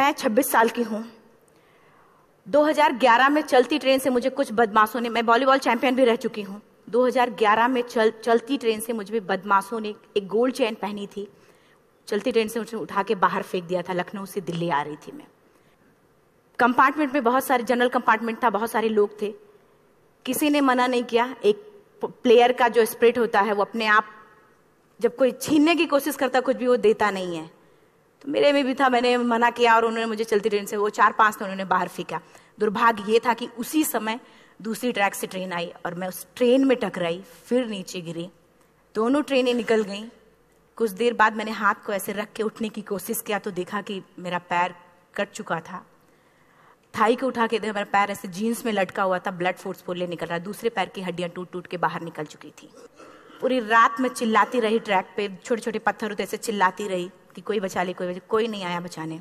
मैं 26 साल की हूँ। 2011 में चलती ट्रेन से मुझे कुछ बदमाशों ने, मैं वॉलीबॉल चैंपियन भी रह चुकी हूँ, 2011 में चलती ट्रेन से मुझे बदमाशों ने एक गोल्ड चेन पहनी थी, चलती ट्रेन से मुझे उठा के बाहर फेंक दिया था। लखनऊ से दिल्ली आ रही थी मैं। कंपार्टमेंट में बहुत सारे, जनरल कंपार्टमेंट था, बहुत सारे लोग थे, किसी ने मना नहीं किया। एक प्लेयर का जो स्पिरिट होता है वो अपने आप, जब कोई छीनने की कोशिश करता कुछ भी, वो देता नहीं है। तो मेरे में भी था, मैंने मना किया और उन्होंने मुझे चलती ट्रेन से, वो 4-5 थे, उन्होंने बाहर फेंका। दुर्भाग्य ये था कि उसी समय दूसरी ट्रैक से ट्रेन आई और मैं उस ट्रेन में टकराई, फिर नीचे गिरी, दोनों ट्रेनें निकल गईं। कुछ देर बाद मैंने हाथ को ऐसे रख के उठने की कोशिश किया तो देखा कि मेरा पैर कट चुका था। थाई को उठा के देखा, मेरा पैर ऐसे जीन्स में लटका हुआ था, ब्लड फोर्सफुली निकल रहा, दूसरे पैर की हड्डियां टूट टूट के बाहर निकल चुकी थी। पूरी रात मैं चिल्लाती रही ट्रैक पे, छोटे छोटे पत्थर होते ऐसे चिल्लाती रही कि कोई बचा ले, कोई नहीं आया बचाने।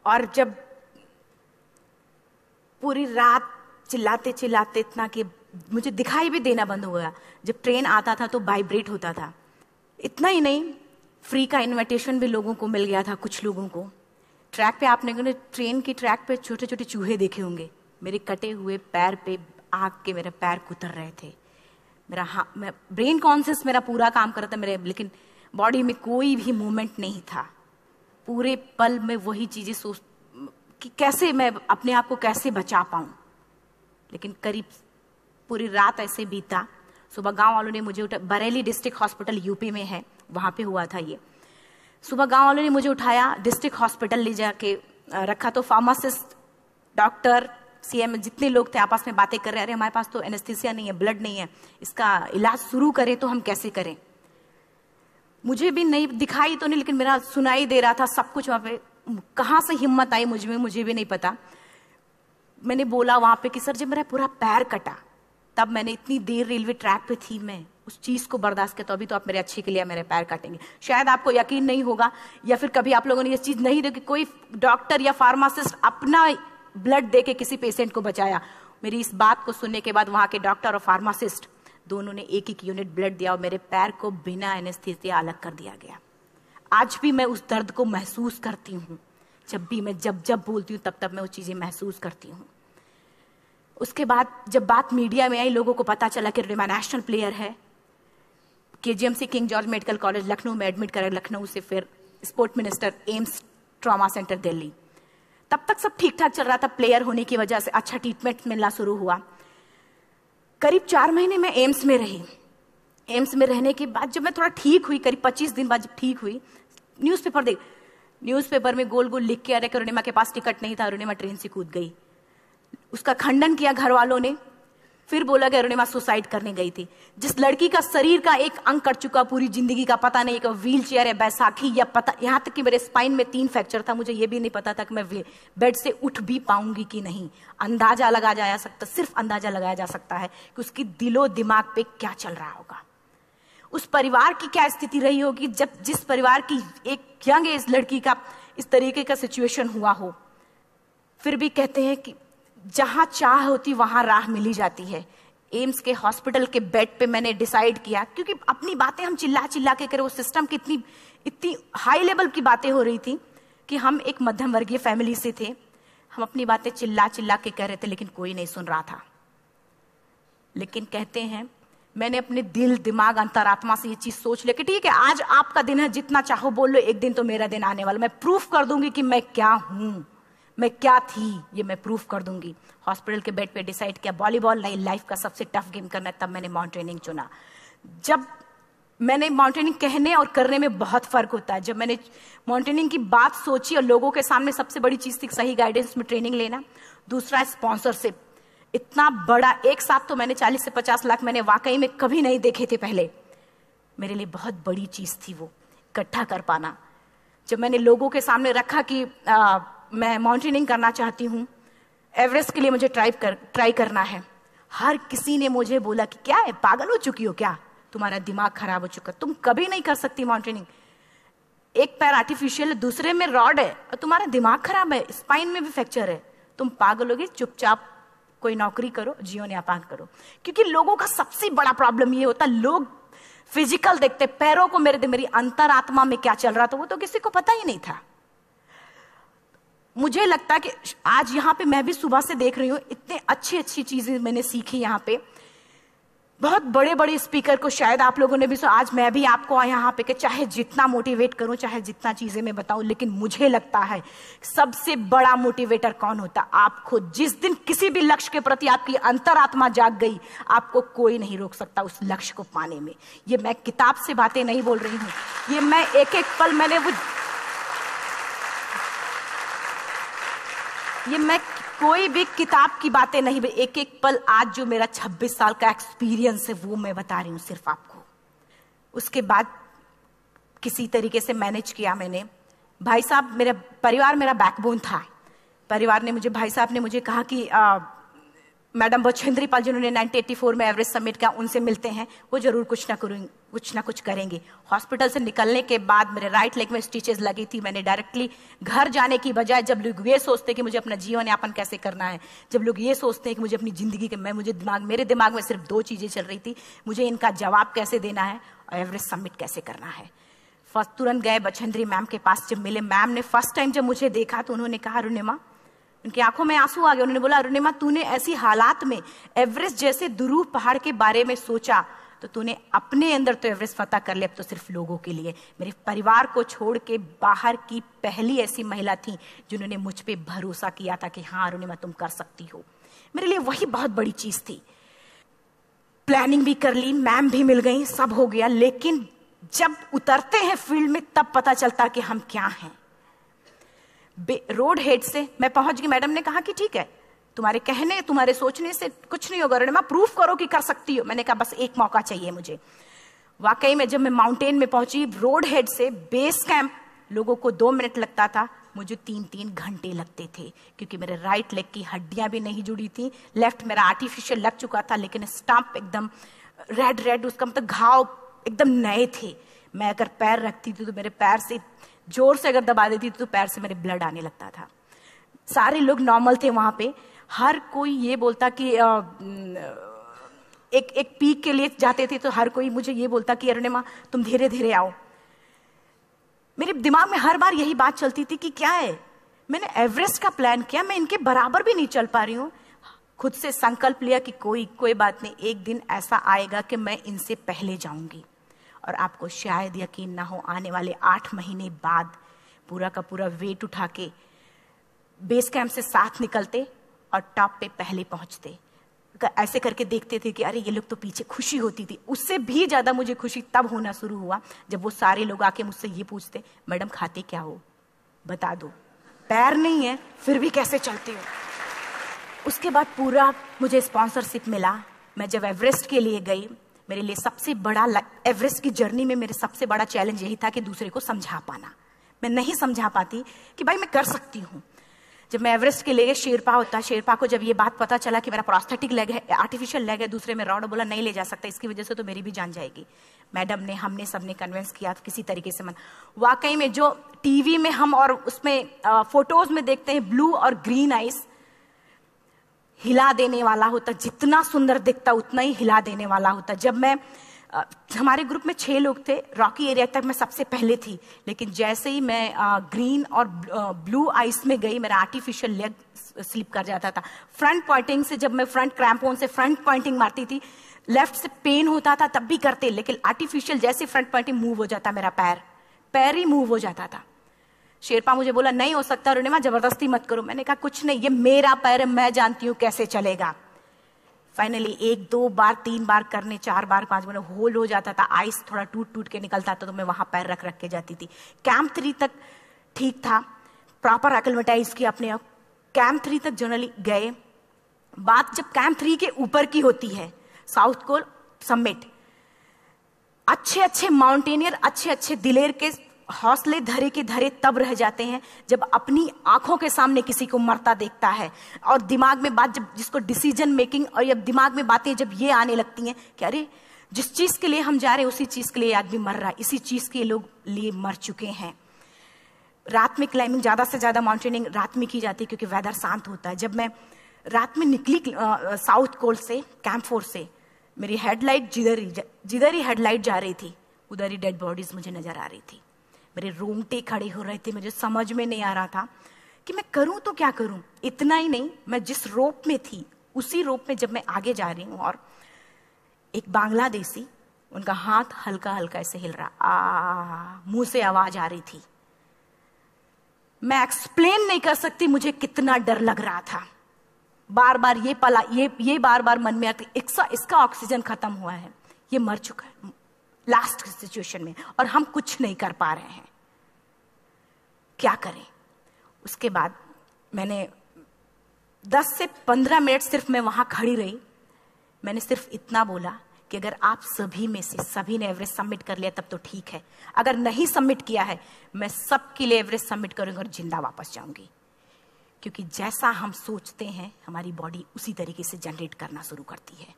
और जब पूरी रात चिल्लाते चिल्लाते इतना कि मुझे दिखाई भी देना बंद हो गया, जब ट्रेन आता था तो वाइब्रेट होता था। इतना ही नहीं, फ्री का इनविटेशन भी लोगों को मिल गया था, कुछ लोगों को। ट्रैक पे आपने ट्रेन की ट्रैक पे छोटे छोटे चूहे देखे होंगे, मेरे कटे हुए पैर पे आग के मेरे पैर कुतर रहे थे। मैं ब्रेन कॉन्शियस मेरा पूरा काम कर रहा था मेरे, लेकिन बॉडी में कोई भी मूवमेंट नहीं था। पूरे पल में वही चीजें सोच कि कैसे मैं अपने आप को कैसे बचा पाऊं। लेकिन करीब पूरी रात ऐसे बीता। सुबह गांव वालों ने मुझे बरेली डिस्ट्रिक्ट हॉस्पिटल यूपी में है, वहां पे हुआ था ये। सुबह गांव वालों ने मुझे उठाया, डिस्ट्रिक्ट हॉस्पिटल ले जाके रखा। तो फार्मासिस्ट, डॉक्टर, सीएम, जितने लोग थे आपस में बातें कर रहे, अरे हमारे पास तो एनेस्थीसिया नहीं है, ब्लड नहीं है, इसका इलाज शुरू करें तो हम कैसे करें। मुझे भी नहीं दिखाई तो नहीं, लेकिन मेरा सुनाई दे रहा था सब कुछ वहां पे। कहाँ से हिम्मत आई मुझ में, मुझे भी नहीं पता। मैंने बोला वहां पे कि सर जब मेरा पूरा पैर कटा, तब मैंने इतनी देर रेलवे ट्रैक पे थी, मैं उस चीज को बर्दाश्त किया, तो अभी तो आप मेरे अच्छे के लिए मेरे पैर काटेंगे। शायद आपको यकीन नहीं होगा, या फिर कभी आप लोगों ने ये चीज नहीं देखी, कोई डॉक्टर या फार्मासिस्ट अपना ब्लड दे के किसी पेशेंट को बचाया। मेरी इस बात को सुनने के बाद वहां के डॉक्टर और फार्मासिस्ट दोनों ने 1-1 यूनिट ब्लड दिया और मेरे पैर को बिना एनेस्थीसिया अलग कर दिया गया। आज भी मैं उस दर्द को महसूस करती हूँ। जब भी मैं जब बोलती हूँ तब मैं वो चीजें महसूस करती हूँ। उसके बाद जब बात मीडिया में आई, लोगों को पता चला कि रिमा नेशनल प्लेयर है, KGMC king George medical college Lucknow में एडमिट करा, लखनऊ से फिर sport minister, AIIMS trauma centre Delhi. तब तक सब ठीक ठाक चल रहा था, प्लेयर होने की वजह से अच्छा ट्रीटमेंट मिलना शुरू हुआ। करीब 4 महीने मैं एम्स में रही। एम्स में रहने के बाद जब मैं थोड़ा ठीक हुई, करीब 25 दिन बाद जब ठीक हुई, न्यूज़पेपर में गोल गोल लिख के आ रहे कि अरुणिमा के पास टिकट नहीं था, अरुणिमा ट्रेन से कूद गई। उसका खंडन किया घर वालों ने, फिर बोला कि अरुणिमा सुसाइड करने गई थी। जिस लड़की का शरीर का एक अंग कट चुका, पूरी जिंदगी का पता नहीं कि व्हील चेयर है, बैसाखी या पता, यहाँ तक कि मेरे स्पाइन में 3 फ्रैक्चर था, मुझे ये भी नहीं पता था कि मैं बेड से उठ भी पाऊंगी कि नहीं। अंदाजा लगाया जा सकता, सिर्फ अंदाजा लगाया जा सकता है कि उसकी दिलो दिमाग पे क्या चल रहा होगा, उस परिवार की क्या स्थिति रही होगी जब जिस परिवार की एक यंग एज लड़की का इस तरीके का सिचुएशन हुआ हो। फिर भी कहते हैं कि जहां चाह होती वहां राह मिली जाती है। एम्स के हॉस्पिटल के बेड पे मैंने डिसाइड किया, क्योंकि अपनी बातें हम चिल्ला चिल्ला के करें, वो सिस्टम की इतनी हाई लेवल की बातें हो रही थी कि हम एक मध्यम वर्गीय फैमिली से थे, हम अपनी बातें चिल्ला चिल्ला के कह रहे थे, लेकिन कोई नहीं सुन रहा था। लेकिन कहते हैं मैंने अपने दिल, दिमाग, अंतरात्मा से ये चीज सोच लिया कि ठीक है, आज आपका दिन है, जितना चाहो बोल लो, एक दिन तो मेरा दिन आने वाला, मैं प्रूफ कर दूंगी कि मैं क्या हूं, मैं क्या थी, ये मैं प्रूफ कर दूंगी। हॉस्पिटल के बेड पे डिसाइड किया वॉलीबॉल नहीं, लाइफ का सबसे टफ गेम करना है, तब मैंने माउंटेनिंग चुना। जब मैंने माउंटेनिंग कहने और करने में बहुत फर्क होता है। जब मैंने माउंटेनिंग की बात सोची और लोगों के सामने, सबसे बड़ी चीज थी सही गाइडेंस में ट्रेनिंग लेना, दूसरा स्पॉन्सरशिप। इतना बड़ा एक साथ तो मैंने 40 से 50 लाख मैंने वाकई में कभी नहीं देखे थे पहले। मेरे लिए बहुत बड़ी चीज थी वो इकट्ठा कर पाना। जब मैंने लोगों के सामने रखा कि मैं माउंटेनिंग करना चाहती हूँ, एवरेस्ट के लिए मुझे ट्राई करना है, हर किसी ने मुझे बोला कि क्या है, पागल हो चुकी हो क्या, तुम्हारा दिमाग खराब हो चुका, तुम कभी नहीं कर सकती माउंटेनिंग। एक पैर आर्टिफिशियल है, दूसरे में रॉड है, और तुम्हारा दिमाग खराब है, स्पाइन में भी फ्रैक्चर है, तुम पागल होगे, चुपचाप कोई नौकरी करो, जीवन यापन करो। क्योंकि लोगों का सबसे बड़ा प्रॉब्लम ये होता है, लोग फिजिकल देखते, पैरों को मेरी अंतरात्मा में क्या चल रहा था वो तो किसी को पता ही नहीं था। मुझे लगता है कि आज यहाँ पे मैं भी सुबह से देख रही हूँ, इतने अच्छी अच्छी चीजें मैंने सीखी यहाँ पे। बहुत बड़े बड़े स्पीकर को शायद आप लोगों ने भी सुना। आज मैं भी आपको यहाँ पे कि चाहे जितना मोटिवेट करूं, चाहे जितना चीजें मैं बताऊं, लेकिन मुझे लगता है सबसे बड़ा मोटिवेटर कौन होता? आप खुद। जिस दिन किसी भी लक्ष्य के प्रति आपकी अंतरात्मा जाग गई, आपको कोई नहीं रोक सकता उस लक्ष्य को पाने में। ये मैं किताब से बातें नहीं बोल रही हूँ, ये मैं एक एक पल मैंने मैं कोई भी किताब की बातें नहीं, एक एक पल आज जो मेरा 26 साल का एक्सपीरियंस है वो मैं बता रही हूँ सिर्फ आपको। उसके बाद किसी तरीके से मैनेज किया मैंने। भाई साहब, मेरा परिवार मेरा बैकबोन था। परिवार ने मुझे, भाई साहब ने मुझे कहा कि मैडम बछेंद्री पाल जिन्होंने 1984 में एवरेस्ट समिट किया, उनसे मिलते हैं, वो जरूर कुछ ना कुछ करेंगे। हॉस्पिटल से निकलने के बाद मेरे राइट लेग में स्टिचेस लगी थी। मैंने डायरेक्टली घर जाने की बजाय, जब लोग ये सोचते कि मुझे अपना जीवन यापन कैसे करना है, जब लोग ये सोचते हैं कि मुझे अपनी जिंदगी के, मेरे दिमाग में सिर्फ 2 चीजें चल रही थी, मुझे इनका जवाब कैसे देना है और एवरेस्ट समिट कैसे करना है। फर्स्ट तुरंत गए बछेंद्री मैम के पास। जब मिले, मैम ने फर्स्ट टाइम जब मुझे देखा तो उन्होंने कहा, अरुणिमा, उनकी आंखों में आंसू आ गए। उन्होंने बोला, अरुणिमा, तूने ऐसी हालात में एवरेस्ट जैसे दुरूह पहाड़ के बारे में सोचा तो तूने अपने अंदर तो एवरेस्ट फतह कर लिया, अब तो सिर्फ लोगों के लिए। मेरे परिवार को छोड़ के बाहर की पहली ऐसी महिला थी जिन्होंने मुझ पे भरोसा किया था कि हाँ अरुणिमा, तुम कर सकती हो। मेरे लिए वही बहुत बड़ी चीज थी। प्लानिंग भी कर ली, मैम भी मिल गई, सब हो गया। लेकिन जब उतरते हैं फील्ड में तब पता चलता कि हम क्या हैं। रोड हेड से मैं पहुंच गई। मैडम ने कहा कि ठीक है, तुम्हारे कहने, तुम्हारे सोचने से कुछ नहीं होगा अरुणिमा, प्रूफ करो कि कर सकती हो। मैंने कहा बस एक मौका चाहिए मुझे। वाकई में जब मैं माउंटेन में पहुंची, रोड हेड से बेस कैंप लोगों को 2 मिनट लगता था, मुझे 3-3 घंटे लगते थे, क्योंकि मेरे राइट लेग की हड्डियां भी नहीं जुड़ी थी। लेफ्ट मेरा आर्टिफिशियल लग चुका था, लेकिन स्टंप एकदम रेड, उसका मतलब घाव एकदम नए थे। मैं अगर पैर रखती थी तो मेरे पैर से जोर से अगर दबा देती थी तो पैर से मेरे ब्लड आने लगता था। सारे लोग नॉर्मल थे वहां पे। हर कोई ये बोलता कि एक पीक के लिए जाते थे तो हर कोई मुझे ये बोलता कि अरुणिमा, तुम धीरे धीरे आओ। मेरे दिमाग में हर बार यही बात चलती थी कि क्या है, मैंने एवरेस्ट का प्लान किया, मैं इनके बराबर भी नहीं चल पा रही हूँ। खुद से संकल्प लिया कि कोई बात नहीं, एक दिन ऐसा आएगा कि मैं इनसे पहले जाऊंगी। और आपको शायद यकीन ना हो, आने वाले 8 महीने बाद पूरा का पूरा वेट उठा के बेस कैंप से साथ निकलते और टॉप पे पहले पहुंचते। ऐसे करके देखते थे कि अरे ये लोग तो पीछे। खुशी होती थी। उससे भी ज्यादा मुझे खुशी तब होना शुरू हुआ जब वो सारे लोग आके मुझसे ये पूछते, मैडम खाते क्या हो, बता दो। पैर नहीं है फिर भी कैसे चलते हो। उसके बाद पूरा मुझे स्पॉन्सरशिप मिला। मैं जब एवरेस्ट के लिए गई, मेरे लिए सबसे बड़ा, एवरेस्ट की जर्नी में मेरे सबसे बड़ा चैलेंज यही था कि दूसरे को समझा पाना। मैं नहीं समझा पाती कि भाई मैं कर सकती हूँ। जब मैं एवरेस्ट के लिए, शेरपा होता, शेरपा को जब ये बात पता चला कि मेरा प्रोस्थेटिक लेग है, आर्टिफिशियल लेग है, दूसरे में रॉड, बोला नहीं ले जा सकता, इसकी वजह से तो मेरी भी जान जाएगी। मैडम ने, हमने सबने कन्विंस किया किसी तरीके से। मन वाकई में जो टीवी में हम और उसमें फोटोज में देखते हैं, ब्लू और ग्रीन आइस, हिला देने वाला होता। जितना सुंदर दिखता उतना ही हिला देने वाला होता। जब मैं, हमारे ग्रुप में 6 लोग थे, रॉकी एरिया तक मैं सबसे पहले थी, लेकिन जैसे ही मैं ग्रीन और ब्लू आइस में गई, मेरा आर्टिफिशियल लेग स्लिप कर जाता था। फ्रंट पॉइंटिंग से, जब मैं फ्रंट क्रैम्पोन से फ्रंट पॉइंटिंग मारती थी, लेफ्ट से पेन होता था तब भी करते, लेकिन आर्टिफिशियल जैसे फ्रंट पॉइंटिंग मूव हो जाता, मेरा पैर ही मूव हो जाता था। शेरपा मुझे बोला नहीं हो सकता अरुणिमा, जबरदस्ती मत करो। मैंने कहा कुछ नहीं, ये मेरा पैर है, मैं जानती हूं कैसे चलेगा। फाइनली 1, 2 बार, 3 बार करने, 4 बार, 5 बार होल हो जाता था। आइस थोड़ा टूट के निकलता था तो मैं वहां पैर रख के जाती थी। कैंप 3 तक ठीक था, प्रॉपर एक्लेमेटाइज किया अपने आप। कैंप 3 तक जनरली गए। बात जब कैंप 3 के ऊपर की होती है, साउथ कोल समिट, अच्छे माउंटेनियर, अच्छे दिलेर के हौसले धरे के धरे तब रह जाते हैं जब अपनी आंखों के सामने किसी को मरता देखता है, और दिमाग में बात, जब जिसको डिसीजन मेकिंग, और जब दिमाग में बातें जब ये आने लगती हैं कि अरे जिस चीज के लिए हम जा रहे हैं उसी चीज के लिए आदमी मर रहा है, इसी चीज के लोग लिए मर चुके हैं। रात में क्लाइंबिंग, ज्यादा से ज्यादा माउंटेनिंग रात में की जाती है क्योंकि वेदर शांत होता है। जब मैं रात में निकली साउथ कोल से, कैंप 4 से, मेरी हेडलाइट जिधर ही हेडलाइट जा रही थी उधर ही डेड बॉडीज मुझे नजर आ रही थी। मेरे रोंगटे खड़े हो रहे थे। मुझे समझ में नहीं आ रहा था कि मैं करूं तो क्या करूं। इतना ही नहीं, मैं जिस रोप में थी उसी रोप में जब मैं आगे जा रही हूं और एक बांग्लादेशी, उनका हाथ हल्का हल्का ऐसे हिल रहा, मुंह से आवाज आ रही थी। मैं एक्सप्लेन नहीं कर सकती मुझे कितना डर लग रहा था। बार बार ये बार बार मन में आती, इसका ऑक्सीजन खत्म हुआ है, ये मर चुका है लास्ट सिचुएशन में, और हम कुछ नहीं कर पा रहे हैं, क्या करें। उसके बाद मैंने 10 से 15 मिनट सिर्फ मैं वहां खड़ी रही। मैंने सिर्फ इतना बोला कि अगर आप सभी में से सभी ने एवरेस्ट सबमिट कर लिया तब तो ठीक है, अगर नहीं सबमिट किया है मैं सबके लिए एवरेस्ट सबमिट करूंगी और जिंदा वापस जाऊंगी। क्योंकि जैसा हम सोचते हैं हमारी बॉडी उसी तरीके से जनरेट करना शुरू करती है।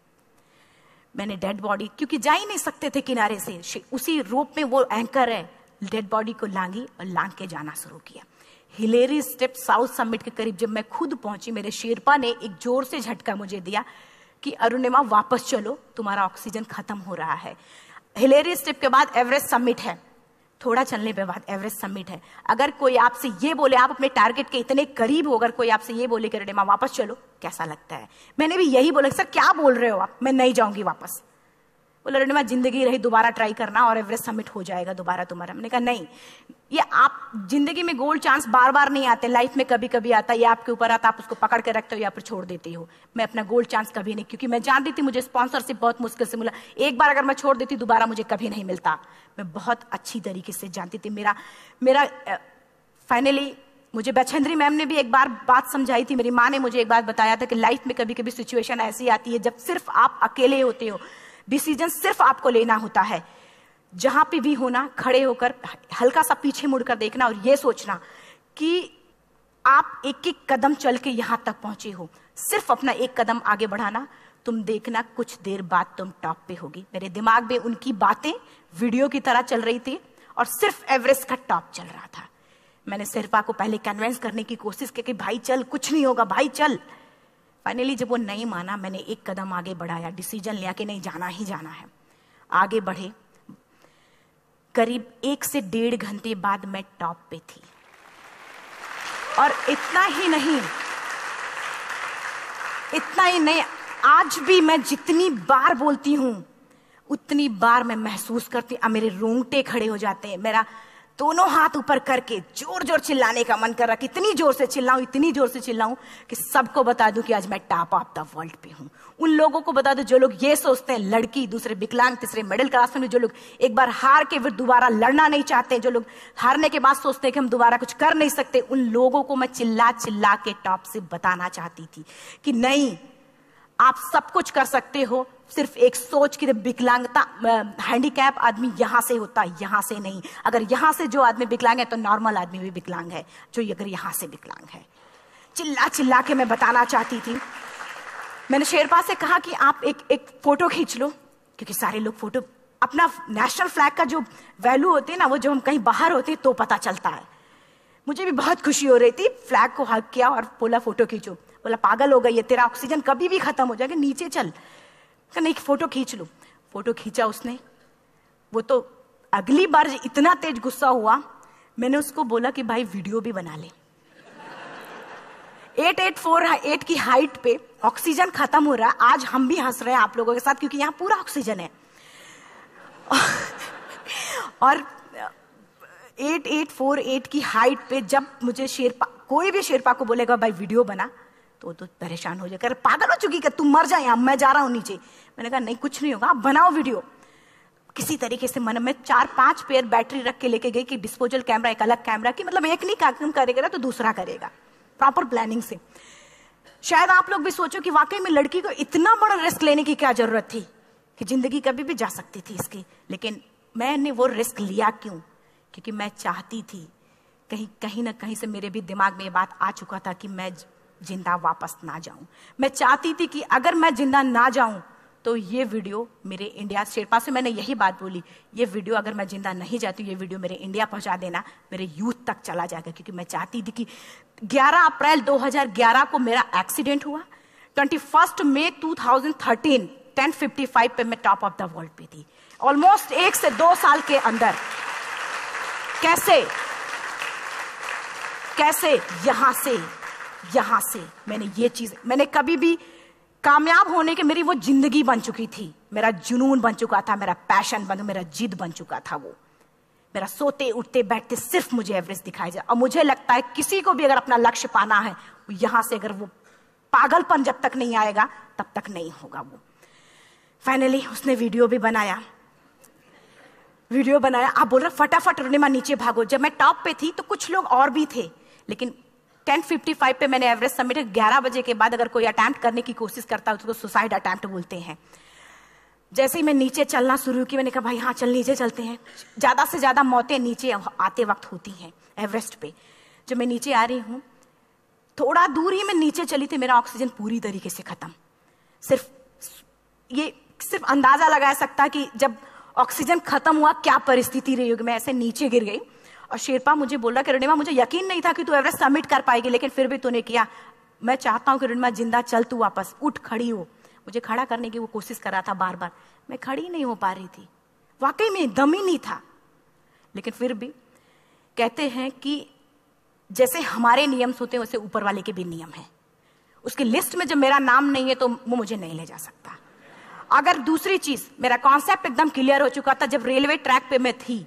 मैंने डेड बॉडी, क्योंकि जा ही नहीं सकते थे किनारे से, उसी रोप में वो एंकर है, डेड बॉडी को लांगी और लांग के जाना शुरू किया। हिलेरी स्टेप साउथ समिट के करीब जब मैं खुद पहुंची, मेरे शेरपा ने एक जोर से झटका मुझे दिया कि अरुणिमा वापस चलो, तुम्हारा ऑक्सीजन खत्म हो रहा है। हिलेरी स्टेप के बाद एवरेस्ट समिट है, थोड़ा चलने के बाद एवरेस्ट समिट है। अगर कोई आपसे ये बोले, आप अपने टारगेट के इतने करीब हो, अगर कोई आपसे ये बोले कि अरुणिमा वापस चलो, कैसा लगता है। मैंने भी यही बोला, सर क्या बोल रहे हो आप, मैं नहीं जाऊंगी वापस। बोले अरुणिमा जिंदगी रही, दोबारा ट्राई करना और एवरेस्ट समिट हो जाएगा दोबारा तुम्हारा। मैंने कहा नहीं, ये आप जिंदगी में गोल्ड चांस बार बार नहीं आते, लाइफ में कभी कभी आता है, ये आपके ऊपर आता, आप उसको पकड़ के रखते हो या फिर छोड़ देते हो। मैं अपना गोल्ड चांस कभी नहीं, क्योंकि मैं जानती थी मुझे स्पॉन्सरशिप बहुत मुश्किल से मिला, एक बार अगर मैं छोड़ देती दोबारा मुझे कभी नहीं मिलता। मैं बहुत अच्छी तरीके से जानती थी। मेरा फाइनली मुझे बछेंद्री मैम ने भी एक बार बात समझाई थी, मेरी माँ ने मुझे एक बात बताया था कि लाइफ में कभी कभी सिचुएशन ऐसी आती है जब सिर्फ आप अकेले होते हो, डिसीजन सिर्फ आपको लेना होता है। जहां पे भी होना, खड़े होकर हल्का सा पीछे मुड़कर देखना और ये सोचना कि आप एक एक कदम चल के यहां तक पहुंचे हो, सिर्फ अपना एक कदम आगे बढ़ाना, तुम देखना कुछ देर बाद तुम टॉप पे होगी। मेरे दिमाग में उनकी बातें वीडियो की तरह चल रही थी और सिर्फ एवरेस्ट का टॉप चल रहा था। मैंने शेरपा को पहले कन्विंस करने की कोशिश की कि भाई चल, कुछ नहीं होगा भाई चल। फाइनली जब वो नहीं माना, मैंने एक कदम आगे बढ़ाया, डिसीजन लिया कि नहीं, जाना ही जाना है। आगे बढ़े, करीब 1 से 1.5 घंटे बाद मैं टॉप पे थी। और इतना ही नहीं, आज भी मैं जितनी बार बोलती हूं उतनी बार मैं महसूस करती हूं, मेरे रोंगटे खड़े हो जाते हैं, मेरा दोनों हाथ ऊपर करके जोर जोर चिल्लाने का मन कर रहा, इतनी जोर से चिल्लाऊं कि सबको बता दूं कि आज मैं टॉप ऑफ द वर्ल्ड पे हूं। उन लोगों को बता दूं जो लोग ये सोचते हैं, लड़की, दूसरे विकलांग, तीसरे मिडिल क्लास में, जो लोग एक बार हार के फिर दोबारा लड़ना नहीं चाहते, जो लोग हारने के बाद सोचते हैं कि हम दोबारा कुछ कर नहीं सकते, उन लोगों को मैं चिल्ला चिल्ला के टॉप से बताना चाहती थी कि नहीं, आप सब कुछ कर सकते हो। सिर्फ एक सोच की विकलांगता, हैंडीकैप आदमी यहां से होता है, यहां से नहीं। अगर यहां से जो आदमी विकलांग है तो नॉर्मल आदमी भी विकलांग है, जो अगर यहां से विकलांग है। चिल्ला चिल्ला के मैं बताना चाहती थी। मैंने शेरपा से कहा कि आप एक फोटो खींच लो, क्योंकि सारे लोग फोटो, अपना नेशनल फ्लैग का जो वैल्यू होती है ना, वो जो हम कहीं बाहर होते हैं तो पता चलता है। मुझे भी बहुत खुशी हो रही थी, फ्लैग को हग किया और बोला फोटो खींचो। बोला पागल हो गई है, तेरा ऑक्सीजन कभी भी खत्म हो जाएगा, नीचे चल। नहीं, फोटो खींच लो। फोटो खींचा उसने। वो तो अगली बार इतना तेज गुस्सा हुआ, मैंने उसको बोला कि भाई वीडियो भी बना ले। 848 की हाइट पे ऑक्सीजन खत्म हो रहा है, आज हम भी हंस रहे हैं आप लोगों के साथ क्योंकि यहाँ पूरा ऑक्सीजन है। और 8848 की हाइट पे जब मुझे शेरपा, कोई भी शेरपा को बोलेगा भाई वीडियो बना, तो परेशान हो जाएगा, पागल हो चुकी कि तुम मर जाए, मैं जा रहा हूं नीचे। मैंने कहा नहीं, कुछ नहीं होगा, आप बनाओ वीडियो। किसी तरीके से मन में 4-5 पेयर बैटरी रख के लेके गई कि डिस्पोजल कैमरा, एक अलग कैमरा की, मतलब एक नहीं काम करेगा तो दूसरा करेगा, प्रॉपर प्लानिंग से। शायद आप लोग भी सोचो कि वाकई में लड़की को इतना बड़ा रिस्क लेने की क्या जरूरत थी, कि जिंदगी कभी भी जा सकती थी इसकी। लेकिन मैंने वो रिस्क लिया क्यों? क्योंकि मैं चाहती थी, कहीं ना कहीं से मेरे भी दिमाग में ये बात आ चुका था कि मैं जिंदा वापस ना जाऊं। मैं चाहती थी कि अगर मैं जिंदा ना जाऊं तो ये वीडियो मेरे इंडिया, शेरपा से मैंने यही बात बोली, ये वीडियो अगर मैं जिंदा नहीं जाती, ये वीडियो मेरे इंडिया पहुंचा देना, मेरे यूथ तक चला जाएगा। क्योंकि मैं चाहती थी कि 11 अप्रैल 2011 को मेरा एक्सीडेंट हुआ, 21 मई 2013 10:55 पे मैं टॉप ऑफ द वर्ल्ड पे थी। ऑलमोस्ट 1 से 2 साल के अंदर कैसे? यहां से मैंने ये चीज, मैंने कभी भी कामयाब होने के, मेरी वो जिंदगी बन चुकी थी, मेरा जुनून बन चुका था, मेरा पैशन मेरा जिद बन चुका था। वो मेरा सोते उठते बैठते सिर्फ मुझे एवरेस्ट दिखाई जाए। और मुझे लगता है किसी को भी अगर अपना लक्ष्य पाना है, यहां से अगर वो पागलपन जब तक नहीं आएगा तब तक नहीं होगा। वो फाइनली उसने वीडियो बनाया। आप बोल रहे फटाफट अरुणिमा नीचे भागो। जब मैं टॉप पे थी तो कुछ लोग और भी थे, लेकिन 10:55 पे मैंने एवरेस्ट समिट, 11 बजे के बाद अगर कोई अटेम्प्ट करने की कोशिश करता है तो उसको सुसाइड अटेम्प्ट बोलते हैं। जैसे ही मैं नीचे चलना शुरू की, मैंने कहा भाई हाँ चल नीचे चलते हैं। ज्यादा से ज्यादा मौतें नीचे आते वक्त होती हैं एवरेस्ट पे। जब मैं नीचे आ रही हूँ, थोड़ा दूर ही मैं नीचे चली थी, मेरा ऑक्सीजन पूरी तरीके से खत्म। सिर्फ अंदाजा लगा सकता कि जब ऑक्सीजन खत्म हुआ क्या परिस्थिति रही होगी। मैं ऐसे नीचे गिर गई और शेरपा मुझे बोला कि अरुणिमा मुझे यकीन नहीं था कि तू एवरेस्ट सबमिट कर पाएगी, लेकिन फिर भी तूने किया। मैं चाहता हूं कि अरुणिमा जिंदा चल, तू वापस उठ, खड़ी हो। मुझे खड़ा करने की वो कोशिश कर रहा था बार बार, मैं खड़ी नहीं हो पा रही थी। वाकई में दम ही नहीं था। लेकिन फिर भी कहते हैं कि जैसे हमारे नियम होते हैं वैसे ऊपर वाले के भी नियम हैं। उसकी लिस्ट में जब मेरा नाम नहीं है तो वो मुझे नहीं ले जा सकता। अगर दूसरी चीज, मेरा कॉन्सेप्ट एकदम क्लियर हो चुका था। जब रेलवे ट्रैक पे मैं थी,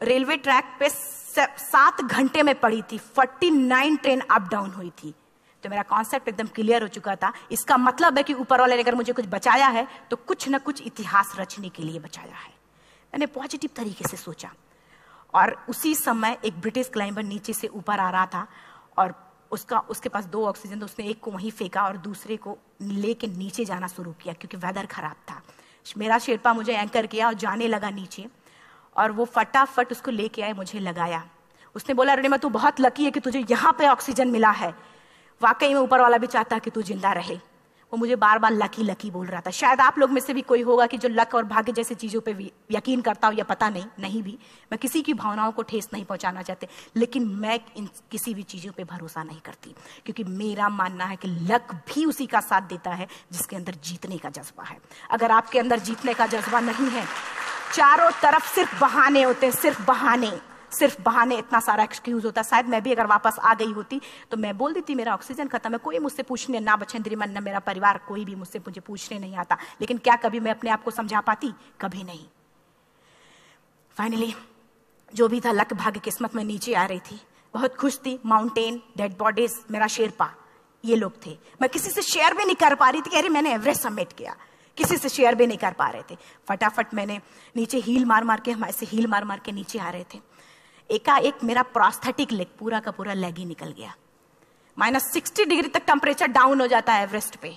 रेलवे ट्रैक पे 7 घंटे में पड़ी थी, 49 ट्रेन अप डाउन हुई थी, तो मेरा कॉन्सेप्ट एकदम क्लियर हो चुका था। इसका मतलब है कि ऊपर वाले ने अगर मुझे कुछ बचाया है तो कुछ ना कुछ इतिहास रचने के लिए बचाया है। मैंने पॉजिटिव तरीके से सोचा। और उसी समय एक ब्रिटिश क्लाइंबर नीचे से ऊपर आ रहा था और उसके पास 2 ऑक्सीजन, तो उसने एक को वहीं फेंका और दूसरे को लेके नीचे जाना शुरू किया क्योंकि वेदर खराब था। मेरा शेरपा मुझे एंकर किया और जाने लगा नीचे, और वो फटाफट उसको लेके आए, मुझे लगाया। उसने बोला अरुणिमा तू बहुत लकी है कि तुझे यहाँ पे ऑक्सीजन मिला है। वाकई में ऊपर वाला भी चाहता है कि तू जिंदा रहे। वो मुझे बार बार लकी लकी बोल रहा था। शायद आप लोग में से भी कोई होगा कि जो लक और भाग्य जैसी चीजों पे यकीन करता हो, या पता नहीं भी। मैं किसी की भावनाओं को ठेस नहीं पहुंचाना चाहते, लेकिन मैं किसी भी चीजों पे भरोसा नहीं करती, क्योंकि मेरा मानना है कि लक भी उसी का साथ देता है जिसके अंदर जीतने का जज्बा है। अगर आपके अंदर जीतने का जज्बा नहीं है, चारों तरफ सिर्फ बहाने होते हैं, सिर्फ बहाने, इतना सारा एक्सक्यूज होता। शायद मैं भी अगर वापस आ गई होती तो मैं बोल देती मेरा ऑक्सीजन खत्म है, कोई मुझसे पूछने ना बचेंद्री मन, ना मेरा परिवार, कोई भी मुझसे मुझे पूछने नहीं आता। लेकिन क्या कभी मैं अपने आप को समझा पाती? कभी नहीं। फाइनली जो भी था, लक भाग्य किस्मत में नीचे आ रही थी, बहुत खुश थी। माउंटेन, डेड बॉडीज, मेरा शेरपा, ये लोग थे। मैं किसी से शेयर भी नहीं कर पा रही थी कि अरे मैंने एवरेस्ट सबमिट किया, किसी से शेयर भी नहीं कर पा रहे थे। फटाफट मैंने नीचे हील मार मार के, हमारे से हील मार मार के नीचे आ रहे थे। एकाएक मेरा प्रोस्थेटिक लेग, पूरा का पूरा लेग ही निकल गया। -60 डिग्री तक टेम्परेचर डाउन हो जाता है एवरेस्ट पे।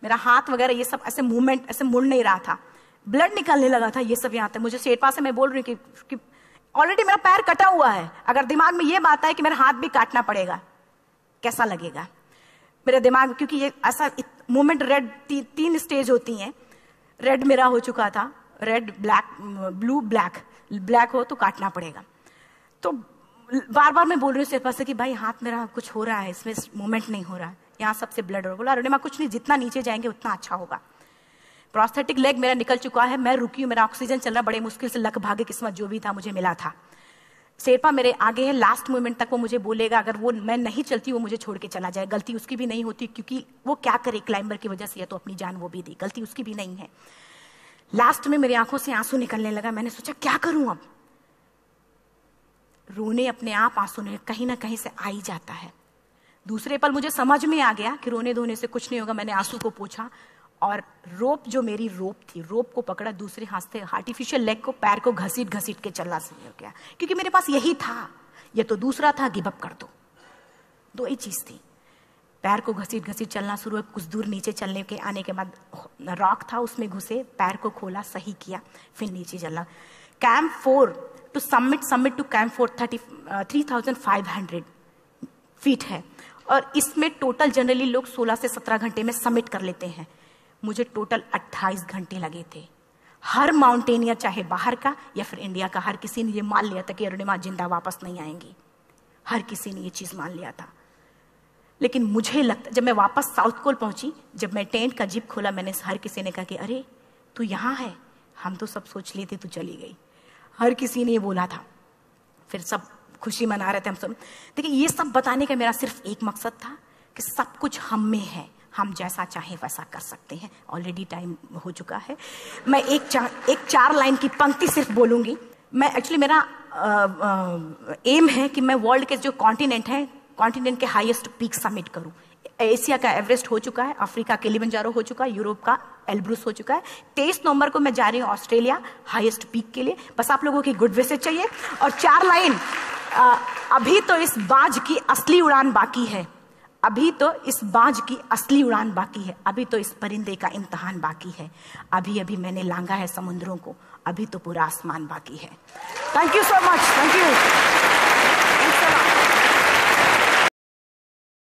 मेरा हाथ वगैरह ये सब ऐसे मूवमेंट, ऐसे मुड़ नहीं रहा था, ब्लड निकलने लगा था, ये सब यहाँ तक। मुझे शेरपा से मैं बोल रही हूँ कि ऑलरेडी मेरा पैर कटा हुआ है, अगर दिमाग में ये बात है कि मेरा हाथ भी काटना पड़ेगा, कैसा लगेगा मेरे दिमाग, क्योंकि ये ऐसा मूवमेंट, रेड 3 स्टेज होती हैं। रेड मेरा हो चुका था, रेड, ब्लैक, ब्लू, ब्लैक हो तो काटना पड़ेगा। तो बार बार मैं बोल रही हूँ शेरपा से कि भाई हाथ मेरा कुछ हो रहा है, इसमें मूवमेंट नहीं हो रहा है, यहाँ सबसे ब्लड हो रहा है। बोला अरुणिमा कुछ नहीं, जितना नीचे जाएंगे उतना अच्छा होगा। प्रोस्थेटिक लेग मेरा निकल चुका है, मैं रुकी हूँ, मेरा ऑक्सीजन चल रहा, बड़े मुश्किल से, लक भाग्य किस्मत जो भी था मुझे मिला था। शेरपा मेरे आगे है, लास्ट मोमेंट तक वो मुझे बोलेगा, अगर वो मैं नहीं चलती वो मुझे छोड़ के चला जाए। गलती उसकी भी नहीं होती, क्योंकि वो क्या करे, क्लाइंबर की वजह से, या तो अपनी जान वो भी दी, गलती उसकी भी नहीं है। लास्ट में मेरी आंखों से आंसू निकलने लगा। मैंने सोचा क्या करूं अब, रोने अपने आप आंसू ने कहीं ना कहीं से आ ही जाता है। दूसरे पल मुझे समझ में आ गया कि रोने धोने से कुछ नहीं होगा। मैंने आंसू को पोंछा और रोप, जो मेरी रोप थी, रोप को पकड़ा, दूसरे हाथ से आर्टिफिशियल लेग को, पैर को घसीट घसीट के चलना शुरू हो गया, क्योंकि मेरे पास यही था, ये तो दूसरा था, गिव अप कर दो ही चीज थी। पैर को घसीट घसीट चलना शुरू हुआ। कुछ दूर नीचे चलने के आने के बाद रॉक था, उसमें घुसे, पैर को खोला, सही किया, फिर नीचे चला। Camp 4 to summit to camp 4 3500 feet है, और इसमें टोटल जनरली लोग 16 से 17 घंटे में सबमिट कर लेते हैं। मुझे टोटल 28 घंटे लगे थे। हर माउंटेनियर, चाहे बाहर का या फिर इंडिया का, हर किसी ने ये मान लिया था कि अरुणिमा जिंदा वापस नहीं आएंगी। हर किसी ने ये चीज मान लिया था। लेकिन मुझे लगता, जब मैं वापस साउथ पोल पहुंची, जब मैं टेंट का जिप खोला, मैंने हर किसी ने कहा कि अरे तू यहाँ है, हम तो सब सोच लिए थे तू चली गई। हर किसी ने ये बोला था। फिर सब खुशी मना रहे थे हम सब। देखिए, ये सब बताने का मेरा सिर्फ एक मकसद था कि सब कुछ हम में है, हम जैसा चाहे वैसा कर सकते हैं। ऑलरेडी टाइम हो चुका है। मैं एक 4 लाइन की पंक्ति सिर्फ बोलूंगी। मैं एक्चुअली मेरा एम है कि मैं वर्ल्ड के जो कॉन्टिनेंट है, कॉन्टिनेंट के हाईएस्ट पीक समिट करूं। एशिया का एवरेस्ट हो चुका है, अफ्रीका किलिमंजारो हो चुका है, यूरोप का एल्ब्रुस हो चुका है। 23 नवंबर को मैं जा रही हूँ ऑस्ट्रेलिया हाईएस्ट पीक के लिए। बस आप लोगों की गुड विशेस चाहिए। और 4 लाइन, अभी तो इस बाज की असली उड़ान बाकी है, अभी तो इस बाज की असली उड़ान बाकी है, अभी तो इस परिंदे का इम्तिहान बाकी है, अभी अभी मैंने लांघा है समुद्रों को, अभी तो पूरा आसमान बाकी है। Thank you so much, thank you.